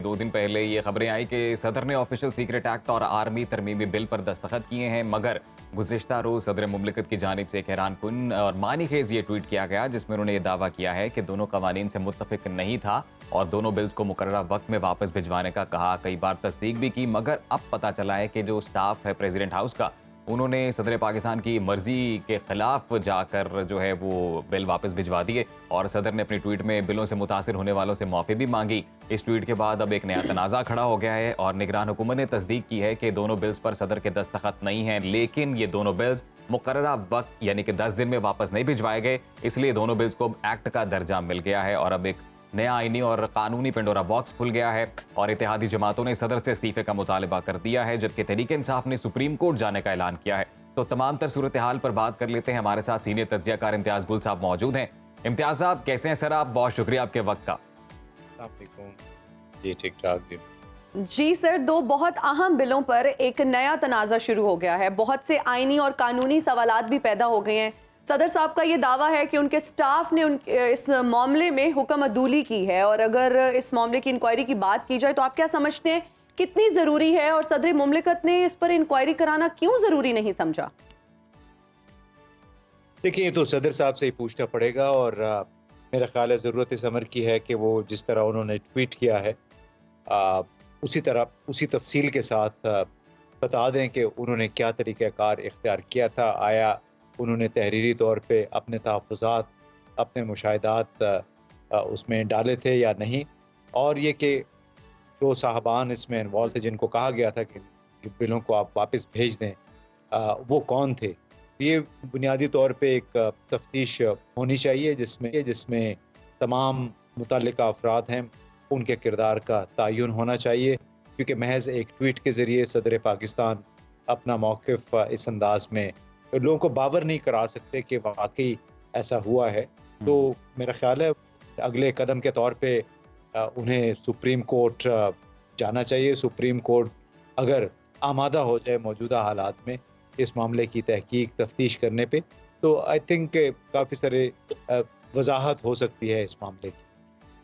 2 दिन पहले ये खबरें आई कि सदर ने ऑफिशियल सीक्रेट एक्ट और आर्मी तरमीमी बिल पर दस्तखत किए हैं, मगर गुज़िश्ता रोज़ सदर मुमलिकत की जानिब से एक हैरानकुन और मानीखेज़ ये ट्वीट किया गया, जिसमें उन्होंने ये दावा किया है कि दोनों कवानीन से मुत्तफ़िक नहीं था और दोनों बिल्स को मुकर्ररा वक्त में वापस भिजवाने का कहा। कई बार तस्दीक भी की, मगर अब पता चला है कि जो स्टाफ है प्रेसिडेंट हाउस का, उन्होंने सदर पाकिस्तान की मर्जी के खिलाफ जाकर जो है वो बिल वापस भिजवा दिए और सदर ने अपनी ट्वीट में बिलों से मुतासिर होने वालों से माफ़ी भी मांगी। इस ट्वीट के बाद अब एक नया तनाज़ा खड़ा हो गया है और निगरान हुकूमत ने तस्दीक की है कि दोनों बिल्स पर सदर के दस्तखत नहीं हैं, लेकिन ये दोनों बिल्स मुकर्ररा वक्त यानी कि 10 दिन में वापस नहीं भिजवाए गए, इसलिए दोनों बिल्स को एक्ट का दर्जा मिल गया है और अब एक नया आईनी और कानूनी पेंडोरा बॉक्स खुल गया है और इत्तेहादी जमातों ने सदर से इस्तीफे का मुतालबा कर दिया है, जबकि तहरीक इंसाफ ने सुप्रीम कोर्ट जाने का ऐलान किया है। तो तमाम तर सूरत हाल पर बात कर लेते हैं। हमारे साथ सीनियर तज्जियाकार इम्तियाज गुल साहब मौजूद हैं। इम्तियाज साहब कैसे हैं सर? आप बहुत शुक्रिया आपके वक्त का। जी ठीक ठाक जी सर, दो बहुत अहम बिलों पर एक नया तनाज़ा शुरू हो गया है। बहुत से आईनी और कानूनी सवालात भी पैदा हो गए हैं। सदर साहब का ये दावा है कि उनके स्टाफ ने इस मामले में हुक्म अदूली की है और अगर इस मामले की इंक्वायरी की बात की जाए तो आप क्या समझते हैं कितनी ज़रूरी है और सदर मुमलिकत ने इस पर इंक्वायरी कराना क्यों ज़रूरी नहीं समझा? देखिए, ये तो सदर साहब से ही पूछना पड़ेगा और मेरा ख्याल है ज़रूरत इस अमर की है कि वो जिस तरह उन्होंने ट्वीट किया है उसी तफसील के साथ बता दें कि उन्होंने क्या तरीक़ाकार इख्तियार किया था। आया उन्होंने तहरीरी तौर पे अपने तहफ़्फ़ुज़ात, अपने मुशाहिदात उसमें डाले थे या नहीं, और ये कि जो साहबान इसमें इन्वॉल्व थे जिनको कहा गया था कि बिलों को आप वापस भेज दें, वो कौन थे। ये बुनियादी तौर पे एक तफ्तीश होनी चाहिए जिसमें तमाम मुतल्लिका अफराद हैं उनके किरदार का तयन होना चाहिए, क्योंकि महज एक ट्वीट के ज़रिए सदर पाकिस्तान अपना मौक़िफ़ इस अंदाज में लोगों को बावर नहीं करा सकते कि वाकई ऐसा हुआ है। तो मेरा ख्याल है अगले कदम के तौर पे उन्हें सुप्रीम कोर्ट जाना चाहिए। सुप्रीम कोर्ट अगर आमादा हो जाए मौजूदा हालात में इस मामले की तहकीक तफ्तीश करने पे, तो आई थिंक काफ़ी सारे वजाहत हो सकती है इस मामले की।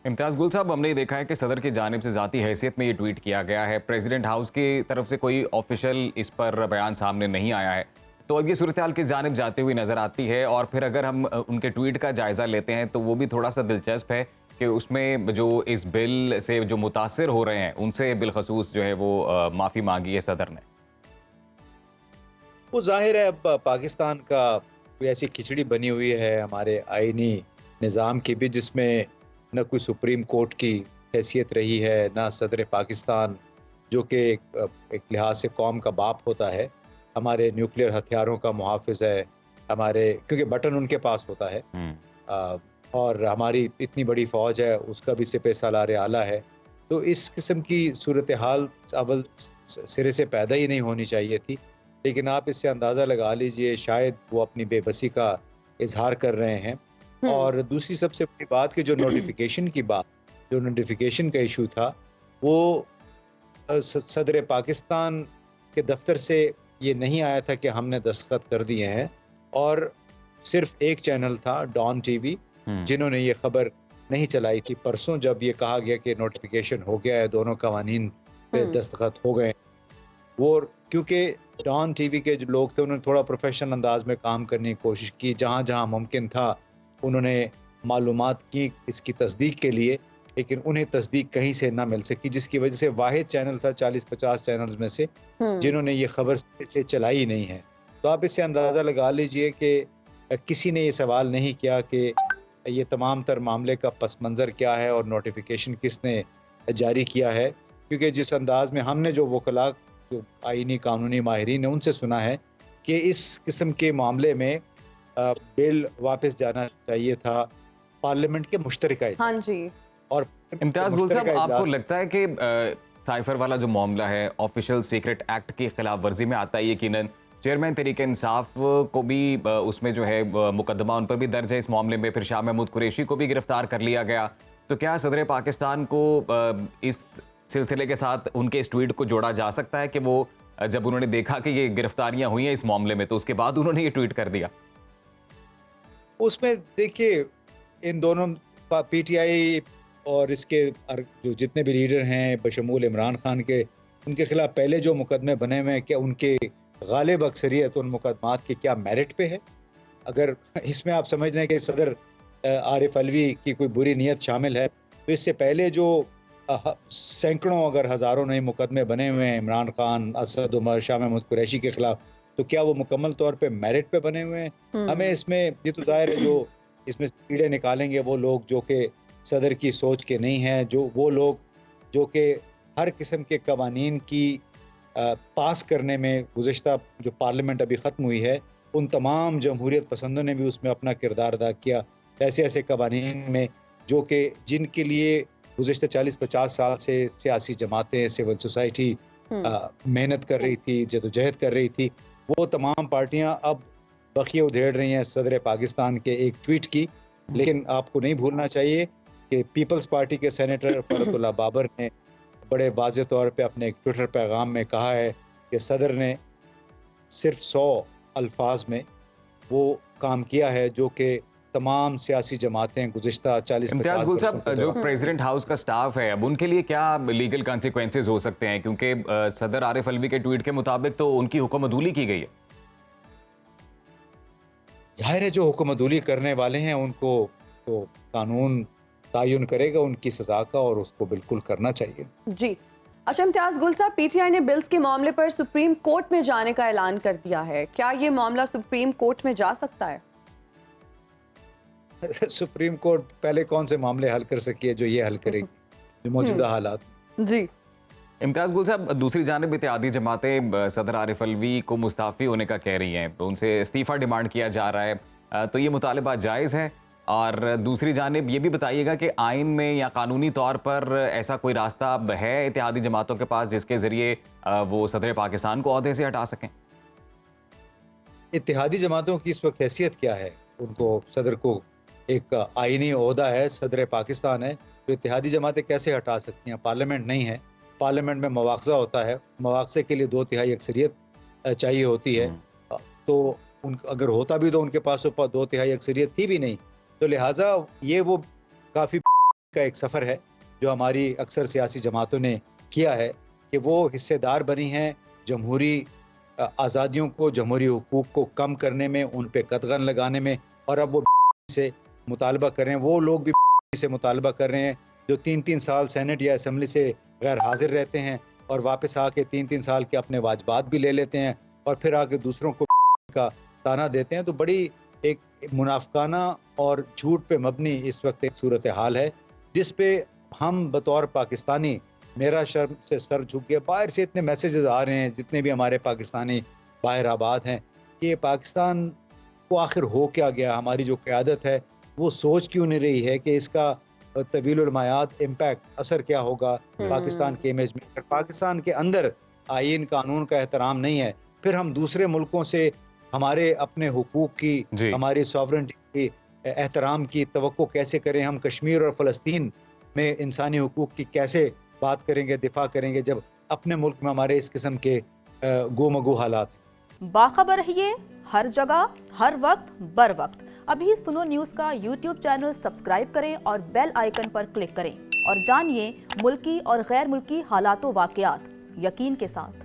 इम्तियाज गुल साहब, हमने देखा है कि सदर की जानिब से ज़ाती हैसियत में ये ट्वीट किया गया है, प्रेसिडेंट हाउस की तरफ से कोई ऑफिशियल इस पर बयान सामने नहीं आया है, तो अब ये सूरत हाल की जानिब जाती हुई नज़र आती है। और फिर अगर हम उनके ट्वीट का जायज़ा लेते हैं तो वो भी थोड़ा सा दिलचस्प है कि उसमें जो इस बिल से जो मुतासिर हो रहे हैं उनसे बिलखसूस जो है वो माफ़ी मांगी है सदर ने। वो जाहिर है अब पाकिस्तान का कोई ऐसी खिचड़ी बनी हुई है हमारे आईनी निज़ाम की भी, जिसमें न कोई सुप्रीम कोर्ट की हैसियत रही है, ना सदर पाकिस्तान जो कि एक लिहाज से कौम का बाप होता है, हमारे न्यूक्लियर हथियारों का मुहाफ़िज़ है, हमारे क्योंकि बटन उनके पास होता है और हमारी इतनी बड़ी फ़ौज है, उसका भी सिपह सालार आला है। तो इस किस्म की सूरत हाल अव्वल सिरे से पैदा ही नहीं होनी चाहिए थी, लेकिन आप इससे अंदाज़ा लगा लीजिए शायद वो अपनी बेबसी का इजहार कर रहे हैं। और दूसरी सबसे बड़ी बात कि जो नोटिफिकेशन का इशू था, वो सदर पाकिस्तान के दफ्तर से ये नहीं आया था कि हमने दस्तखत कर दिए हैं, और सिर्फ एक चैनल था डॉन टीवी जिन्होंने ये खबर नहीं चलाई थी परसों, जब ये कहा गया कि नोटिफिकेशन हो गया है, दोनों कवानीन पे दस्तखत हो गए। वो क्योंकि डॉन टीवी के जो लोग थे उन्होंने थोड़ा प्रोफेशनल अंदाज में काम करने की कोशिश की, जहाँ जहाँ मुमकिन था उन्होंने मालूमात की इसकी तस्दीक के लिए, लेकिन उन्हें तस्दीक कहीं से ना मिल सकी, जिसकी वजह से वाहिद चैनल था 40-50 चैनल्स में से जिन्होंने ये खबर से चलाई नहीं है। तो आप इससे अंदाज़ा लगा लीजिए कि किसी ने ये सवाल नहीं किया कि ये तमाम तर मामले का पस मंज़र क्या है और नोटिफिकेशन किसने जारी किया है, क्योंकि जिस अंदाज में हमने जो वकला जो आईनी कानूनी माहिरीन ने उनसे सुना है कि इस किस्म के मामले में बिल वापस जाना चाहिए था पार्लियामेंट के मुश्तरका। हाँ जी। और इम्तियाज गुल साहब, आपको लगता है कि साइफर वाला जो मामला है ऑफिशियल सीक्रेट एक्ट की खिलाफ वर्जी में आता है? यकीनन चेयरमैन तहरीक इंसाफ को भी उसमें जो है मुकदमा उन पर भी दर्ज है इस मामले में, फिर शाह महमूद कुरैशी को भी गिरफ्तार कर लिया गया। तो क्या सदर पाकिस्तान को इस सिलसिले के साथ उनके इस ट्वीट को जोड़ा जा सकता है कि वो जब उन्होंने देखा कि ये गिरफ्तारियां हुई हैं इस मामले में तो उसके बाद उन्होंने ये ट्वीट कर दिया? उसमें देखिए, इन दोनों पीटीआई اور اس کے جو جتنے بھی لیڈر ہیں بشمول عمران خان کے، ان کے خلاف پہلے جو مقدمے بنے ہوئے ہیں، کیا ان کے غالب اکثریت ان مقدمات کی کیا میرٹ پہ ہے؟ اگر اس میں آپ سمجھ لیں کہ صدر عارف الوی کی کوئی بری نیت شامل ہے، تو اس سے پہلے جو سینکڑوں اگر ہزاروں نئے مقدمے بنے ہوئے ہیں عمران خان، اسد عمر، شاہ محمود قریشی کے خلاف، تو کیا وہ مکمل طور پہ میرٹ پہ بنے ہوئے ہیں؟ ہمیں اس میں یہ تو ظاہر ہے جو اس میں کیڑے نکالیں گے وہ لوگ جو کہ صدر کی سوچ کے نہیں ہیں، جو وہ لوگ جو کہ ہر قسم کے قوانین کی پاس کرنے میں، گزشتہ جو پارلیمنٹ ابھی ختم ہوئی ہے، ان تمام جمہوریت پسندوں نے بھی اس میں اپنا کردار ادا کیا، ایسے ایسے قوانین میں جو کہ جن کے لیے گزشتہ 40-50 سال سے سیاسی جماعتیں، سول سوسائٹی محنت کر رہی تھی، جدوجہد کر رہی تھی، وہ تمام پارٹیاں اب بخیے ادھیڑ رہی ہیں صدر پاکستان کے ایک ٹویٹ کی۔ لیکن آپ کو نہیں بھولنا چاہیے کہ پیپلز پارٹی کے سینیٹر فرحت اللہ بابر نے بڑے واضح طور پہ اپنے ایک ٹویٹر پیغام میں کہا ہے کہ صدر نے صرف 100 الفاظ میں وہ کام کیا ہے جو کہ تمام سیاسی جماعتیں گزشتہ 40-50 امتیاز گل برسوں صاحب، جو پریزیڈنٹ ہاؤس کا سٹاف ہے اب ان کے لیے کیا لیگل کانسیکوینسز ہو سکتے ہیں؟ کیونکہ صدر عارف الوی کے ٹویٹ کے مطابق تو ان کی حکم عدولی کی گئی ہے۔ ظاہر ہے جو حکم عدولی کرنے والے ہیں ان کو تو قانون تعین کرے گا ان کی سزا کا، اور اس کو بالکل کرنا چاہیے۔ جی اچھا امتیاز گل صاحب، پی ٹی آئی نے بلز کے معاملے پر سپریم کورٹ میں جانے کا اعلان کر دیا ہے، کیا یہ معاملہ سپریم کورٹ میں جا سکتا ہے؟ سپریم کورٹ پہلے کون سے معاملے حل کر سکی ہے جو یہ حل کرے گی جو موجودہ حالات؟ جی امتیاز گل صاحب، دوسری جانب اتحادی جماعتیں صدر عارف الوی کو مستعفی ہونے کا کہہ رہی ہیں، ان سے استعفیٰ ڈیمانڈ کیا جا رہا ہے، تو یہ مطالبہ جائز ہے؟ اور دوسری جانب یہ بھی بتائیے گا کہ آئین میں یا قانونی طور پر ایسا کوئی راستہ ہے اتحادی جماعتوں کے پاس جس کے ذریعے وہ صدر پاکستان کو عہدے سے ہٹا سکیں؟ اتحادی جماعتوں کی اس وقت حیثیت کیا ہے؟ ان کو صدر کو ایک آئینی عہدہ ہے، صدر پاکستان ہے، تو اتحادی جماعتیں کیسے ہٹا سکتی ہیں؟ پارلیمنٹ نہیں ہے، پارلیمنٹ میں مواخذہ ہوتا ہے، مواخذے کے لیے 2/3 اکثریت چاہیے ہوتی ہے، تو اگر ہوتا بھی تو ان کے پاس 2/3 اکثریت تھی بھی نہیں، تو لہٰذا یہ وہ کافی کا ایک سفر ہے جو ہماری اکثر سیاسی جماعتوں نے کیا ہے کہ وہ حصے دار بنی ہیں جمہوری آزادیوں کو، جمہوری حقوق کو کم کرنے میں، ان پہ قدغن لگانے میں، اور اب وہ سے مطالبہ کر رہے ہیں، وہ لوگ بھی سے مطالبہ کر رہے ہیں جو 3-3 سال سینٹ یا اسمبلی سے غیر حاضر رہتے ہیں اور واپس آ کے 3-3 سال کے اپنے واجبات بھی لے لیتے ہیں اور پھر آ کے دوسروں کو کا تانا دیتے ہیں۔ تو بڑی ایک منافقانہ اور جھوٹ پہ مبنی اس وقت ایک صورتحال ہے جس پہ ہم بطور پاکستانی، میرا شرم سے سر جھک گیا، باہر سے اتنے میسیجز آ رہے ہیں جتنے بھی ہمارے پاکستانی باہر آباد ہیں کہ پاکستان کو آخر ہو کیا گیا، ہماری جو قیادت ہے وہ سوچ کیوں نہیں رہی ہے کہ اس کا طویل المعاد امپیکٹ، اثر کیا ہوگا پاکستان کے امیج میں۔ اگر پاکستان کے اندر آئین قانون کا احترام نہیں ہے، پھر ہم دوسرے ملکوں سے ہمارے اپنے حقوق کی، ہماری سوورنٹی کی احترام کی توقع کیسے کریں؟ ہم کشمیر اور فلسطین میں انسانی حقوق کی کیسے بات کریں گے، دفاع کریں گے جب اپنے ملک میں ہمارے اس قسم کے گو مگو حالات ہیں؟ باخبر رہیے ہر جگہ، ہر وقت، بر وقت۔ ابھی سنو نیوز کا یوٹیوب چینل سبسکرائب کریں اور بیل آئیکن پر کلک کریں اور جانیے ملکی اور غیر ملکی حالات و واقعات یقین کے ساتھ۔